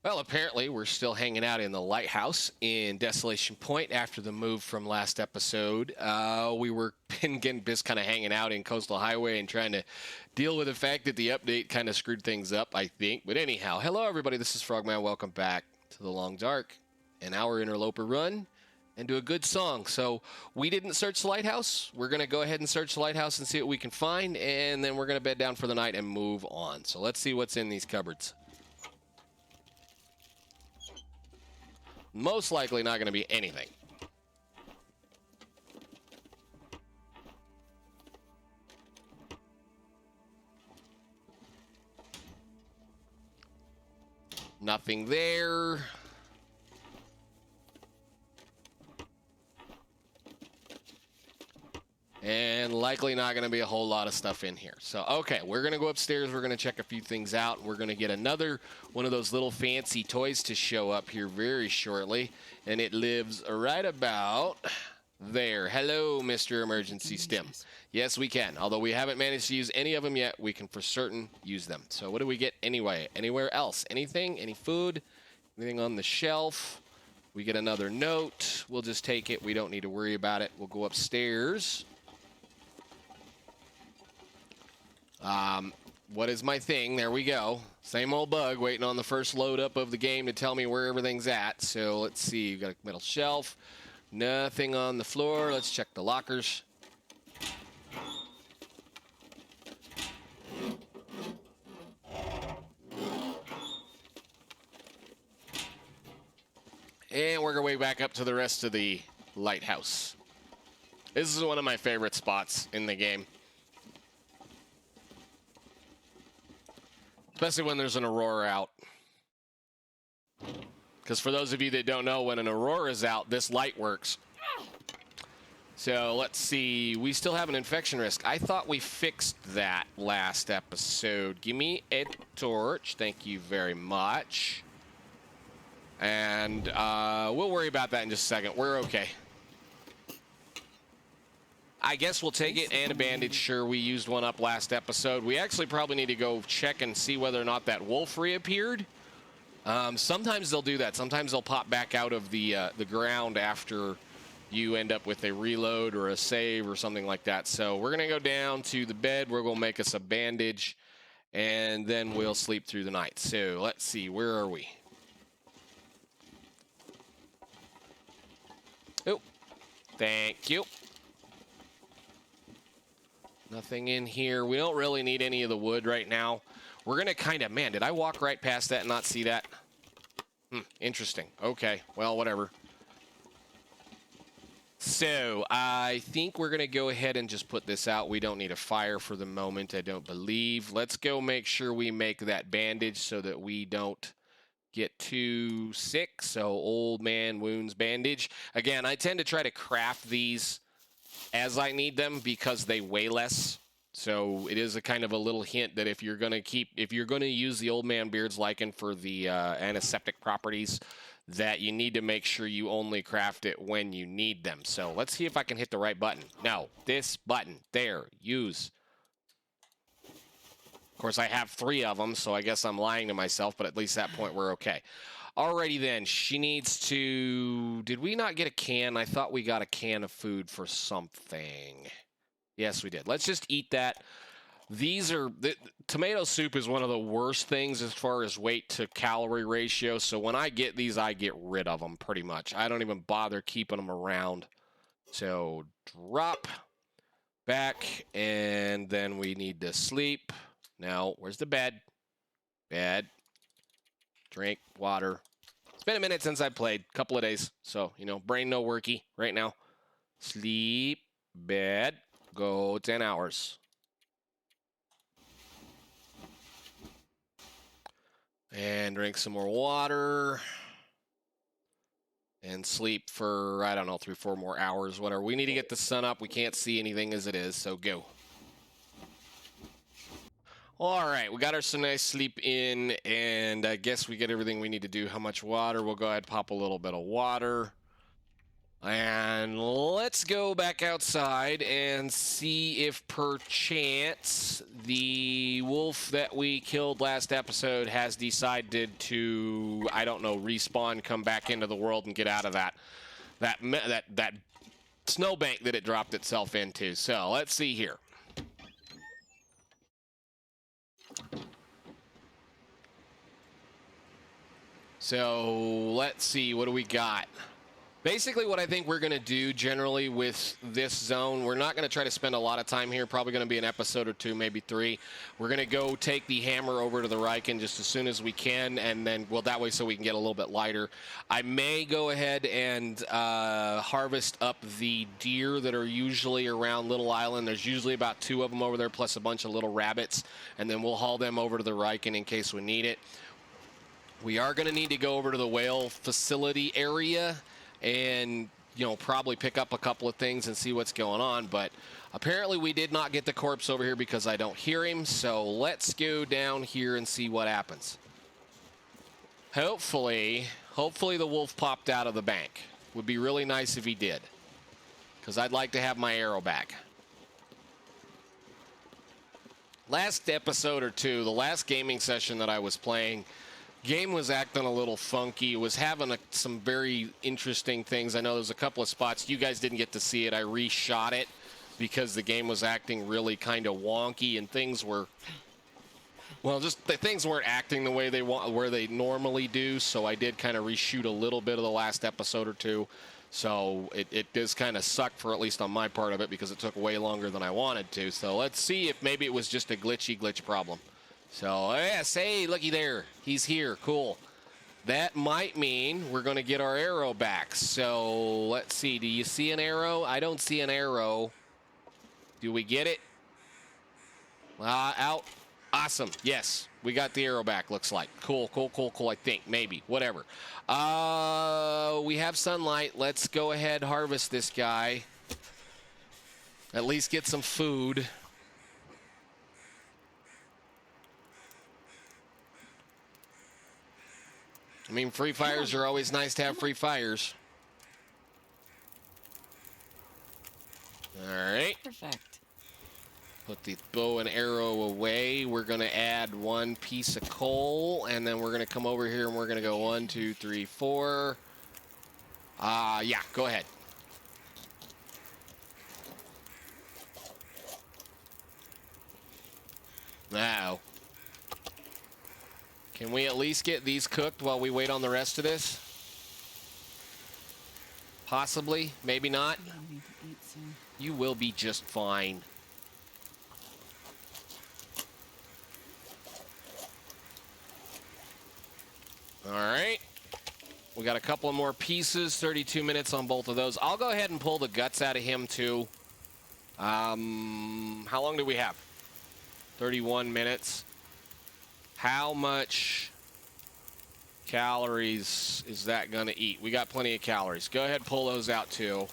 Well, apparently we're still hanging out in the Lighthouse in Desolation Point after the move from last episode. We were just kind of hanging out in Coastal Highway and trying to deal with the fact that the update kind of screwed things up, I think. But anyhow, hello everybody, this is Frogman. Welcome back to The Long Dark, an hour interloper run, and to a good song. So we didn't search the Lighthouse. We're going to go ahead and search the Lighthouse and see what we can find, and then we're going to bed down for the night and move on. So let's see what's in these cupboards. Most likely not going to be anything. Nothing there. And likely not going to be a whole lot of stuff in here. So, okay, we're going to go upstairs. We're going to check a few things out. We're going to get another one of those little fancy toys to show up here very shortly. And it lives right about there. Hello, Mr. Emergency Stim. Yes, we can. Although we haven't managed to use any of them yet, we can for certain use them. So what do we get anyway? Anywhere else? Anything? Any food? Anything on the shelf? We get another note. We'll just take it. We don't need to worry about it. We'll go upstairs. What is my thing? There we go. Same old bug waiting on the first load up of the game to tell me where everything's at. So let's see. You've got a metal shelf. Nothing on the floor. Let's check the lockers. And work our way back up to the rest of the lighthouse. This is one of my favorite spots in the game. Especially when there's an Aurora out. Because for those of you that don't know, when an Aurora is out, this light works. So let's see. We still have an infection risk. I thought we fixed that last episode. Give me a torch. Thank you very much. And we'll worry about that in just a second. We're okay. I guess we'll take it and a bandage. Sure, we used one up last episode. We actually probably need to go check and see whether or not that wolf reappeared. Sometimes they'll do that. Sometimes they'll pop back out of the ground after you end up with a reload or a save or something like that. So we're going to go down to the bed. We're going to make us a bandage, and then we'll sleep through the night. So let's see. Where are we? Oh, thank you. Nothing in here. We don't really need any of the wood right now. We're going to kind of... Man, did I walk right past that and not see that? Interesting. Okay. Well, whatever. So, I think we're going to go ahead and just put this out. We don't need a fire for the moment, I don't believe. Let's go make sure we make that bandage so that we don't get too sick. So, old man wounds bandage. Again, I tend to try to craft these as I need them because they weigh less. So it is a kind of a little hint that if you're going to use the old man beard's lichen for the antiseptic properties, that you need to make sure you only craft it when you need them. So let's see if I can hit the right button. No, this button there, use. Of course, I have 3 of them, so I guess I'm lying to myself, but at least at that point we're okay. Alrighty then, she needs to... Did we not get a can? I thought we got a can of food for something. Yes, we did. Let's just eat that. These are... tomato soup is one of the worst things as far as weight to calorie ratio, so when I get these, I get rid of them pretty much. I don't even bother keeping them around. So, drop back, and then we need to sleep. Now, where's the bed? Bed. Drink, water. It's been a minute since I played, a couple of days. So, you know, brain no worky right now. Sleep, bed, go 10 hours. And drink some more water. And sleep for, I don't know, 3 or 4 more hours, whatever. We need to get the sun up. We can't see anything as it is, so go. All right, we got our some nice sleep in, and I guess we get everything we need to do. How much water? We'll go ahead and pop a little bit of water. And let's go back outside and see if perchance the wolf that we killed last episode has decided to, I don't know, respawn, come back into the world and get out of that snowbank that it dropped itself into. So let's see here. So let's see, what do we got? Basically, what I think we're going to do generally with this zone, we're not going to try to spend a lot of time here. Probably going to be an episode or two, maybe 3. We're going to go take the hammer over to the Riken just as soon as we can, and then, well, that way so we can get a little bit lighter. I may go ahead and harvest up the deer that are usually around Little Island. There's usually about 2 of them over there, plus a bunch of little rabbits, and then we'll haul them over to the Riken in case we need it. We are going to need to go over to the whale facility area and, you know, probably pick up a couple of things and see what's going on. But apparently we did not get the corpse over here because I don't hear him. So let's go down here and see what happens. Hopefully the wolf popped out of the bank. Would be really nice if he did, because I'd like to have my arrow back. Last episode or 2, the last gaming session that I was playing, game was acting a little funky. It was having some very interesting things. I know there's a couple of spots. You guys didn't get to see it. I reshot it because the game was acting really kind of wonky, and things were, well, just the things weren't acting the way they want, where they normally do. So I did kind of reshoot a little bit of the last episode or 2. So it does kind of suck for at least on my part of it because it took way longer than I wanted to. So let's see if maybe it was just a glitch problem. So, yes, hey, looky there. He's here. Cool. That might mean we're going to get our arrow back. So, let's see. Do you see an arrow? I don't see an arrow. Do we get it? Out. Awesome. Yes, we got the arrow back, looks like. Cool, I think. Maybe. Whatever. We have sunlight. Let's go ahead, harvest this guy. At least get some food. I mean, free fires are always nice to have free fires. All right. Perfect. Put the bow and arrow away. We're going to add 1 piece of coal, and then we're going to come over here and we're going to go 1, 2, 3, 4. Yeah, go ahead. Now. Can we at least get these cooked while we wait on the rest of this? Possibly, maybe not. You will be just fine. All right. We got a couple of more pieces, 32 minutes on both of those. I'll go ahead and pull the guts out of him too. How long do we have? 31 minutes. How much calories is that going to eat? We got plenty of calories. Go ahead and pull those out, too.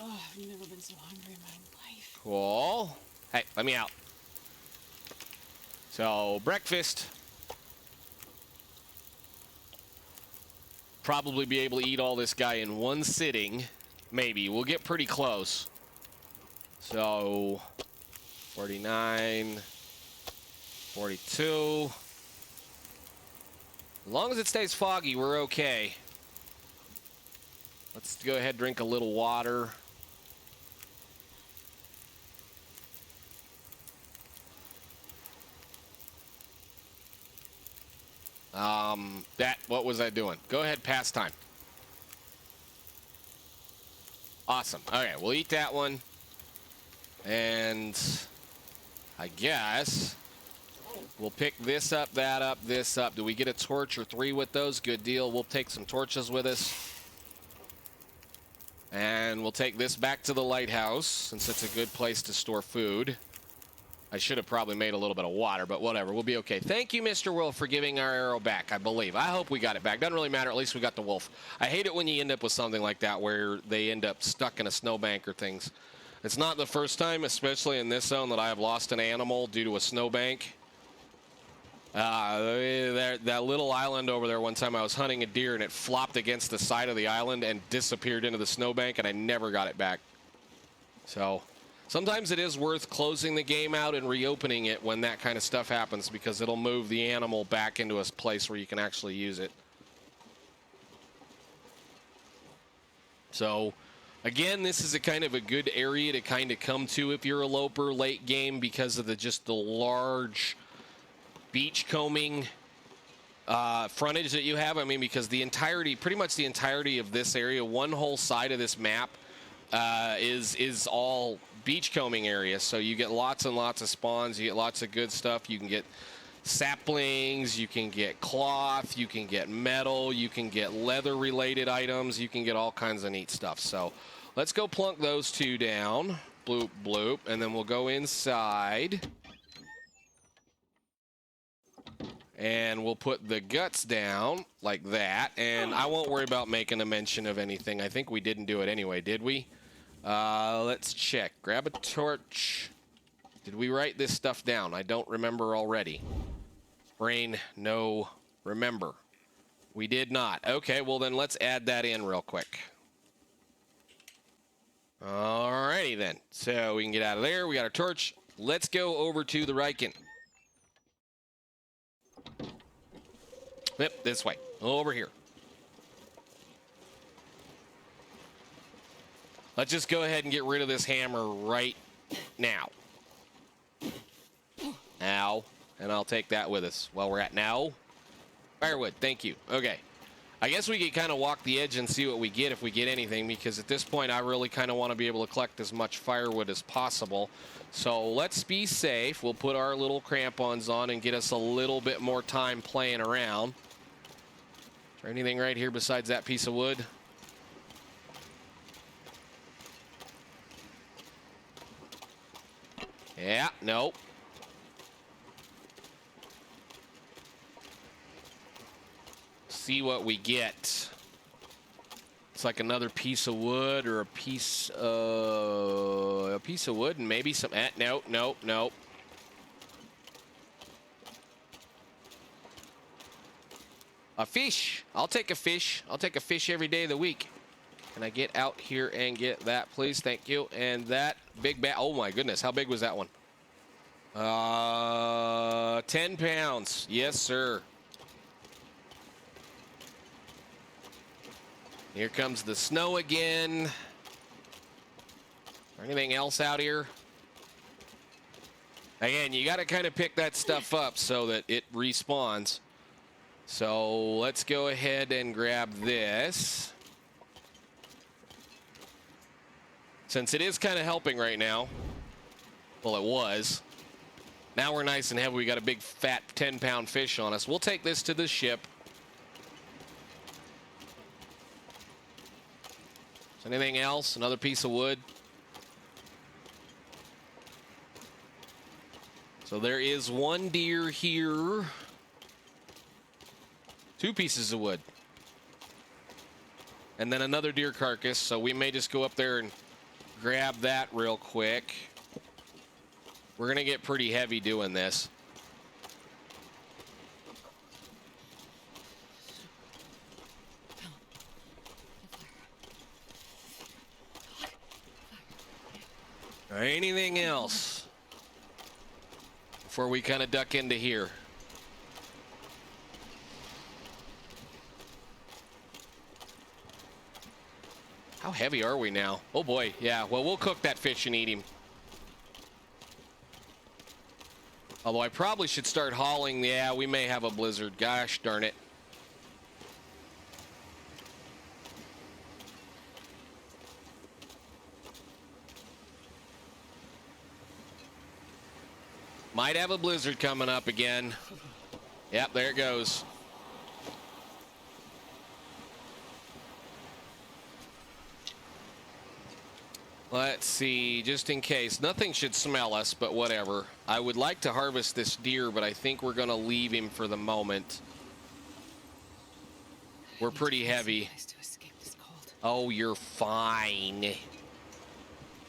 Oh, I've never been so hungry in my life. Cool. Hey, let me out. So, breakfast. Probably be able to eat all this guy in one sitting. Maybe. We'll get pretty close. So, 49... 42. As long as it stays foggy, we're okay. Let's go ahead and drink a little water. What was I doing? Go ahead, pass time. Awesome. Okay, we'll eat that one. And I guess we'll pick this up, that up, this up. Do we get a torch or 3 with those? Good deal. We'll take some torches with us. And we'll take this back to the lighthouse, since it's a good place to store food. I should have probably made a little bit of water, but whatever. We'll be okay. Thank you, Mr. Wolf, for giving our arrow back, I believe. I hope we got it back. Doesn't really matter. At least we got the wolf. I hate it when you end up with something like that where they end up stuck in a snowbank or things. It's not the first time, especially in this zone, that I have lost an animal due to a snowbank. That little island over there, one time I was hunting a deer and it flopped against the side of the island and disappeared into the snowbank, and I never got it back. So sometimes it is worth closing the game out and reopening it when that kind of stuff happens, because it'll move the animal back into a place where you can actually use it. So again, this is a kind of a good area to kind of come to if you're a loper late game, because of just the large beach combing frontage that you have. I mean, because pretty much the entirety of this area, one whole side of this map is all beach combing area. So you get lots and lots of spawns. You get lots of good stuff. You can get saplings, you can get cloth, you can get metal, you can get leather related items, you can get all kinds of neat stuff. So let's go plunk those two down. Bloop, bloop. And then we'll go inside. And we'll put the guts down like that. And I won't worry about making a mention of anything. I think we didn't do it anyway, did we? Let's check. Grab a torch. Did we write this stuff down? I don't remember already. Brain, no, remember. We did not. Okay, well then let's add that in real quick. Alrighty then. So we can get out of there. We got our torch. Let's go over to the Riken. Yep, this way. Over here. Let's just go ahead and get rid of this hammer right now. Ow. And I'll take that with us while we're at now. Firewood, thank you. Okay. I guess we could kind of walk the edge and see what we get, if we get anything, because at this point I really kind of want to be able to collect as much firewood as possible. So let's be safe. We'll put our little crampons on and get us a little bit more time playing around. Is there anything right here besides that piece of wood? Yeah, nope. See what we get. It's like another piece of wood or a piece of wood and maybe some. Nope, nope, nope. A fish. I'll take a fish. I'll take a fish every day of the week. Can I get out here and get that, please? Thank you. And that big bat. Oh my goodness, how big was that one? 10 pounds. Yes, sir. Here comes the snow again. Is there anything else out here? Again, you got to kind of pick that stuff up so that it respawns. So let's go ahead and grab this. Since it is kind of helping right now. Well, it was. Now we're nice and heavy. We got a big fat 10-pound fish on us. We'll take this to the ship. Anything else? Another piece of wood. So there is one deer here. 2 pieces of wood. And then another deer carcass. So we may just go up there and grab that real quick. We're going to get pretty heavy doing this. Anything else before we kind of duck into here? How heavy are we now? Oh boy, yeah. Well, we'll cook that fish and eat him. Although I probably should start hauling. Yeah, we may have a blizzard. Gosh darn it. Might have a blizzard coming up again. Yep, there it goes. Let's see, just in case. Nothing should smell us, but whatever. I would like to harvest this deer, but I think we're going to leave him for the moment. We're pretty heavy. Oh, you're fine.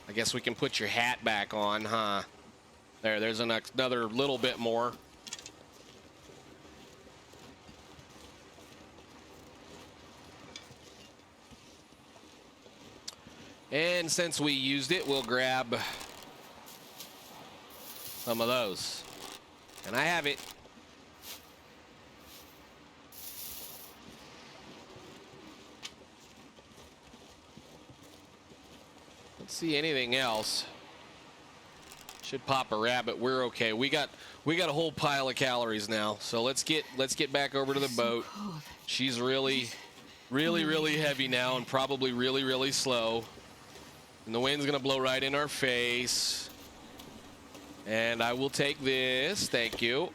I guess we can put your hat back on, huh? There's another little bit more. And since we used it, we'll grab some of those. And I have it. Let's see anything else. Should pop a rabbit. We're okay. We got a whole pile of calories now. So let's get back over to the boat. She's really heavy now and probably really slow. And the wind's gonna blow right in our face. And I will take this. Thank you.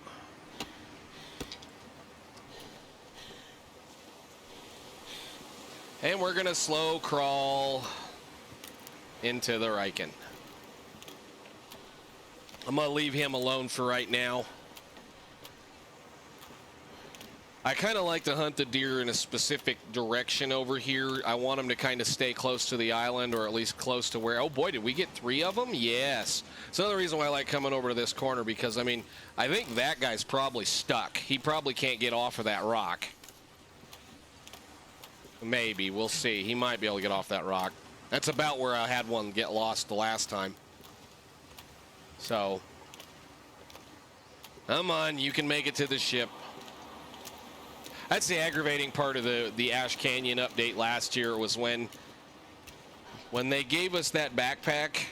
And we're gonna slow crawl into the Riken. I'm gonna leave him alone for right now. I kind of like to hunt the deer in a specific direction over here. I want them to kind of stay close to the island, or at least close to where... Oh boy, did we get 3 of them? Yes. It's another reason why I like coming over to this corner, because I mean, I think that guy's probably stuck. He probably can't get off of that rock. Maybe, we'll see. He might be able to get off that rock. That's about where I had one get lost the last time. So, come on, you can make it to the ship. That's the aggravating part of the Ash Canyon update last year, was when they gave us that backpack,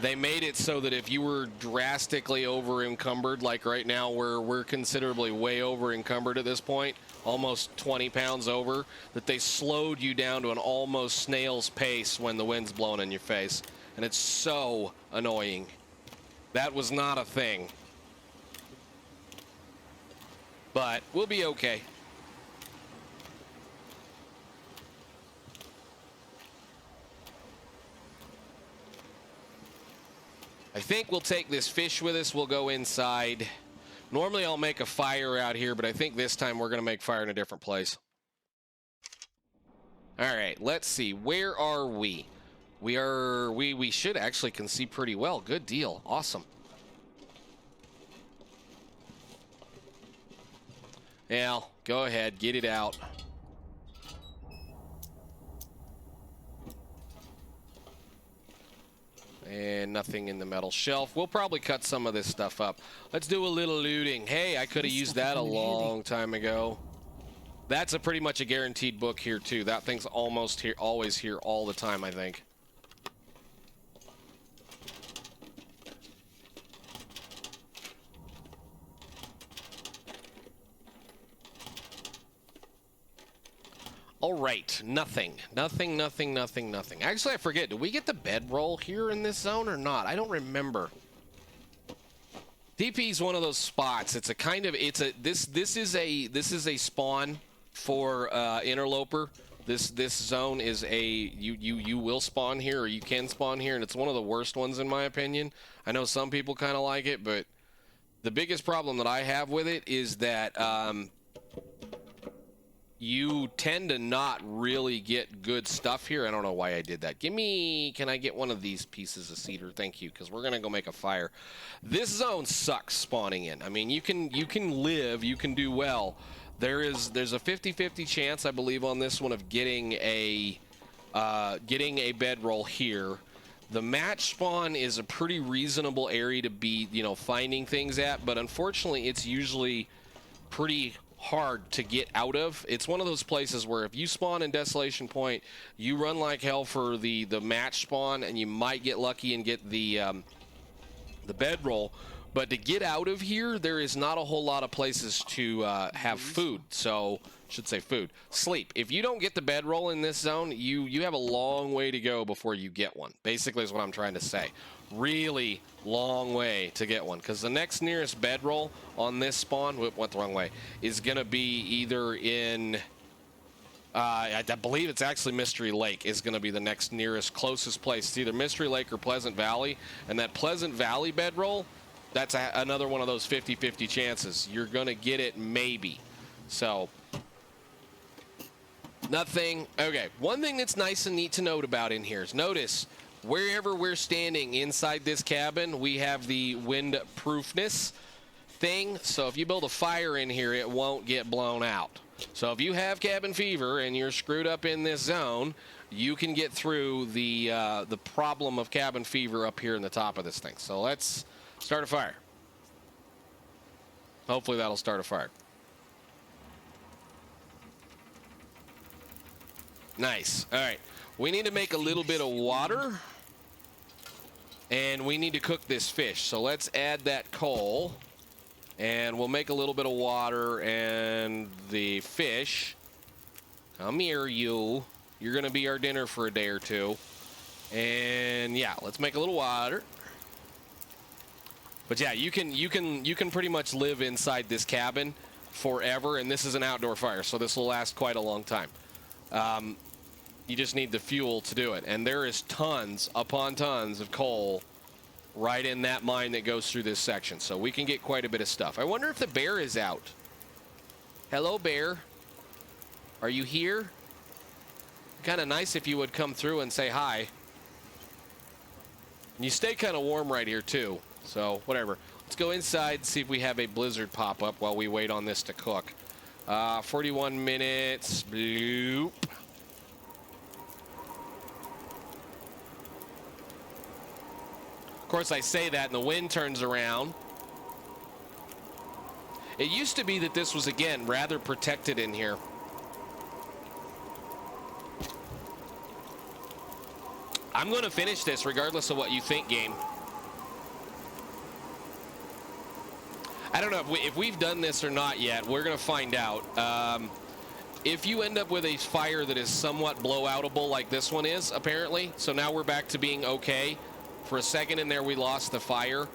they made it so that if you were drastically over encumbered, like right now we're considerably way over encumbered at this point, almost 20 pounds over, that they slowed you down to an almost snail's pace when the wind's blowing in your face. And it's so annoying. That was not a thing. But we'll be okay. I think we'll take this fish with us. We'll go inside. Normally I'll make a fire out here, but I think this time we're going to make fire in a different place. All right, let's see. Where are we? We should actually can see pretty well. Good deal. Awesome. Al, go ahead. Get it out. And nothing in the metal shelf. We'll probably cut some of this stuff up. Let's do a little looting. Hey, I could have used that a long time ago. That's a pretty much a guaranteed book here too. That thing's almost here, always here all the time, I think. All right, nothing. Actually, I forget. Did we get the bedroll here in this zone or not? I don't remember. DP is one of those spots. It's a kind of this is a spawn for interloper. This zone is a you will spawn here, or you can spawn here, and it's one of the worst ones in my opinion. I know some people kind of like it, but the biggest problem that I have with it is that you tend to not really get good stuff here. I don't know why I did that. Can I get one of these pieces of cedar? Thank you, because we're gonna go make a fire. This zone sucks spawning in. I mean, you can live, you can do well. There's a 50-50 chance, I believe, on this one of getting a bedroll here. The match spawn is a pretty reasonable area to be, finding things at, but unfortunately, it's usually pretty hard to get out of. It's one of those places where if you spawn in Desolation Point, you run like hell for the match spawn, and you might get lucky and get the bedroll. But to get out of here, there is not a whole lot of places to have food. So, should say food. Sleep. If you don't get the bedroll in this zone, you have a long way to go before you get one. Basically is what I'm trying to say. Really long way to get one, because the next nearest bedroll on this spawn, went the wrong way, is going to be either in, I believe it's actually Mystery Lake is going to be the next nearest closest place. It's either Mystery Lake or Pleasant Valley, and that Pleasant Valley bedroll, that's another one of those 50-50 chances. You're going to get it maybe. So, nothing. Okay, one thing that's nice and neat to note about in here is notice wherever we're standing inside this cabin, we have the windproofness thing. So if you build a fire in here, it won't get blown out. So if you have cabin fever and you're screwed up in this zone, you can get through the problem of cabin fever up here in the top of this thing. So let's start a fire. Hopefully that'll start a fire. Nice. All right. We need to make a little bit of water. And we need to cook this fish. So let's add that coal. And we'll make a little bit of water and the fish. Come here, you. You're going to be our dinner for a day or two. And yeah, let's make a little water. But yeah, you can pretty much live inside this cabin forever, and this is an outdoor fire, so this will last quite a long time. You just need the fuel to do it, and there is tons upon tons of coal right in that mine that goes through this section, so we can get quite a bit of stuff. I wonder if the bear is out. Hello, bear. Are you here? Kind of nice if you would come through and say hi. And you stay kind of warm right here too, so whatever. Let's go inside, see if we have a blizzard pop up while we wait on this to cook. 41 minutes. Bloop. Of course, I say that and the wind turns around. It used to be that this was, again, rather protected in here. I'm going to finish this regardless of what you think, game. I don't know if we've done this or not yet. We're going to find out. If you end up with a fire that is somewhat blowoutable like this one is, apparently, so now we're back to being okay. For a second in there, we lost the fire.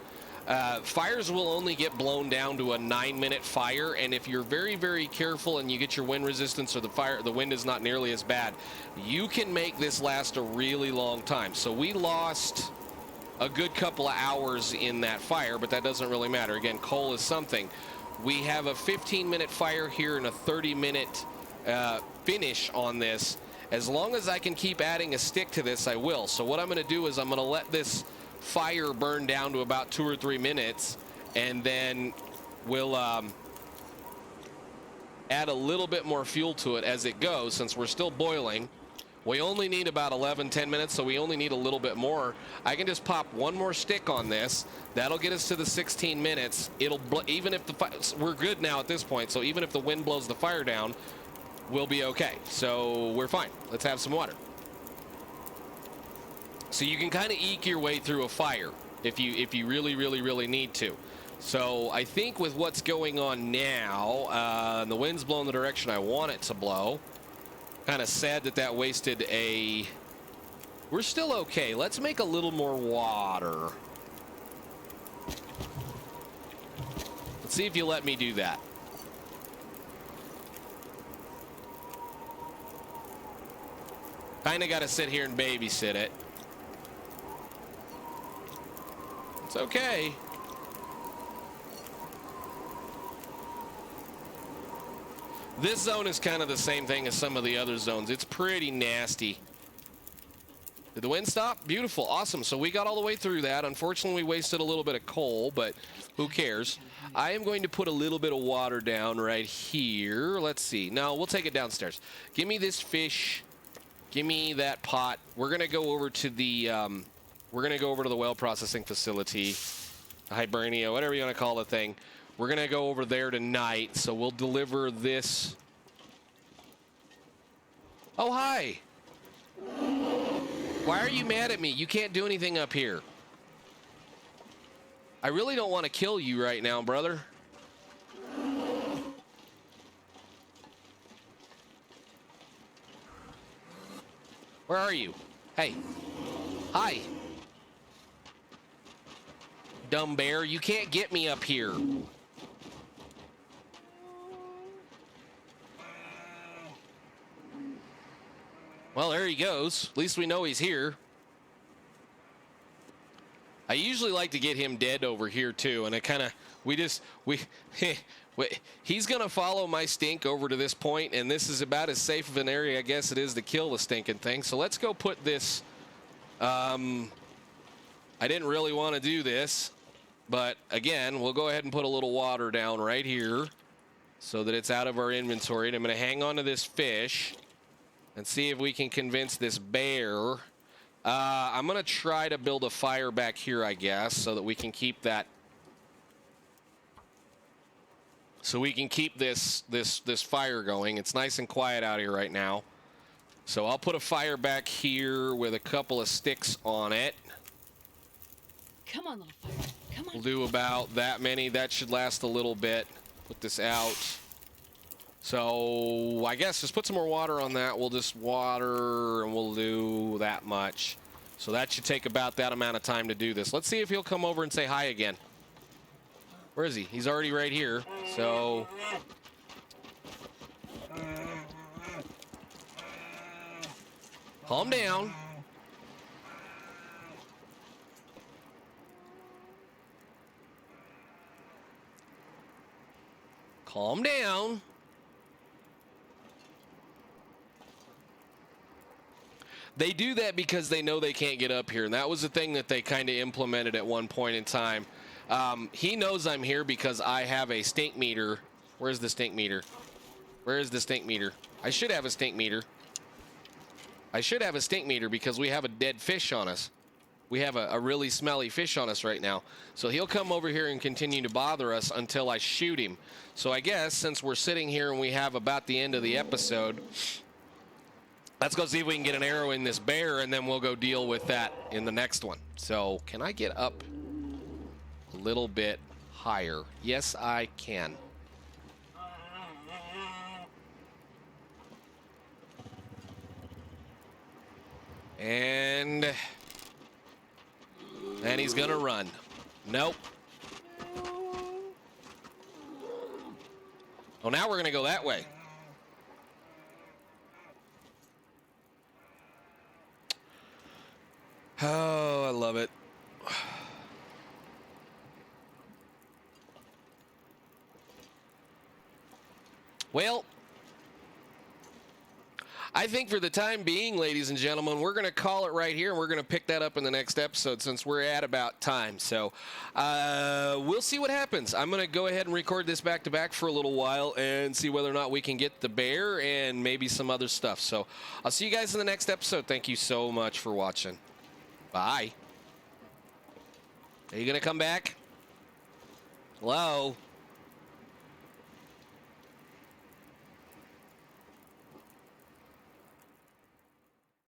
Fires will only get blown down to a 9-minute fire, and if you're very, very careful and you get your wind resistance or the wind is not nearly as bad, you can make this last a really long time. So we lost a good couple of hours in that fire, but that doesn't really matter. Again, coal is something. We have a 15-minute fire here and a 30-minute finish on this. As long as I can keep adding a stick to this, I will. So what I'm going to do is I'm going to let this fire burn down to about 2 or 3 minutes, and then we'll add a little bit more fuel to it as it goes. Since we're still boiling, we only need about 10 minutes, so we only need a little bit more. I can just pop one more stick on this. That'll get us to the 16 minutes. It'll even if we're good now at this point, so even if the wind blows the fire down, we'll be okay. So we're fine. Let's have some water. So you can kind of eke your way through a fire if you really need to. So I think with what's going on now, the wind's blowing the direction I want it to blow. Kind of sad that wasted a... We're still okay. Let's make a little more water. Let's see if you let me do that. Kind of got to sit here and babysit it. It's okay. This zone is kind of the same thing as some of the other zones. It's pretty nasty. Did the wind stop? Beautiful. Awesome. So we got all the way through that. Unfortunately, we wasted a little bit of coal, but who cares? I am going to put a little bit of water down right here. Let's see. No, we'll take it downstairs. Give me this fish. Give me that pot. We're going to go over to the well processing facility, Hibernia, whatever you want to call the thing. We're going to go over there tonight, so we'll deliver this. Oh, hi. Why are you mad at me? You can't do anything up here. I really don't want to kill you right now, brother. Where are you? Hey. Hi. Dumb bear, you can't get me up here. Well, there he goes. At least we know he's here. I usually like to get him dead over here too, and it kind of he's gonna follow my stink over to this point, and this is about as safe of an area I guess it is to kill the stinking thing. So let's go put this. I didn't really want to do this, but again, we'll go ahead and put a little water down right here so that it's out of our inventory. And I'm going to hang on to this fish. and see if we can convince this bear. I'm going to try to build a fire back here, I guess, so that we can keep that. So we can keep this fire going. It's nice and quiet out here right now. So I'll put a fire back here with a couple of sticks on it. Come on, little fire. Come on. We'll do about that many. That should last a little bit. Put this out. So I guess just put some more water on that. We'll just water and we'll do that much. So that should take about that amount of time to do this. Let's see if he'll come over and say hi again. Where is he? He's already right here. So calm down. Calm down. They do that because they know they can't get up here, and that was the thing that they kind of implemented at one point in time. He knows I'm here because I have a stink meter. Where's the stink meter? Where is the stink meter? I should have a stink meter. I should have a stink meter because we have a dead fish on us. We have a really smelly fish on us right now. So he'll come over here and continue to bother us until I shoot him. So I guess since we're sitting here and we have about the end of the episode, let's go see if we can get an arrow in this bear, and then we'll go deal with that in the next one. So can I get up a little bit higher? Yes, I can. And he's gonna run. Nope. Oh, now we're gonna go that way. Oh, I love it. Well, I think for the time being, ladies and gentlemen, we're going to call it right here, and we're going to pick that up in the next episode since we're at about time. So we'll see what happens. I'm going to go ahead and record this back-to-back for a little while and see whether or not we can get the bear and maybe some other stuff. So I'll see you guys in the next episode. Thank you so much for watching. Bye. Are you going to come back? Hello?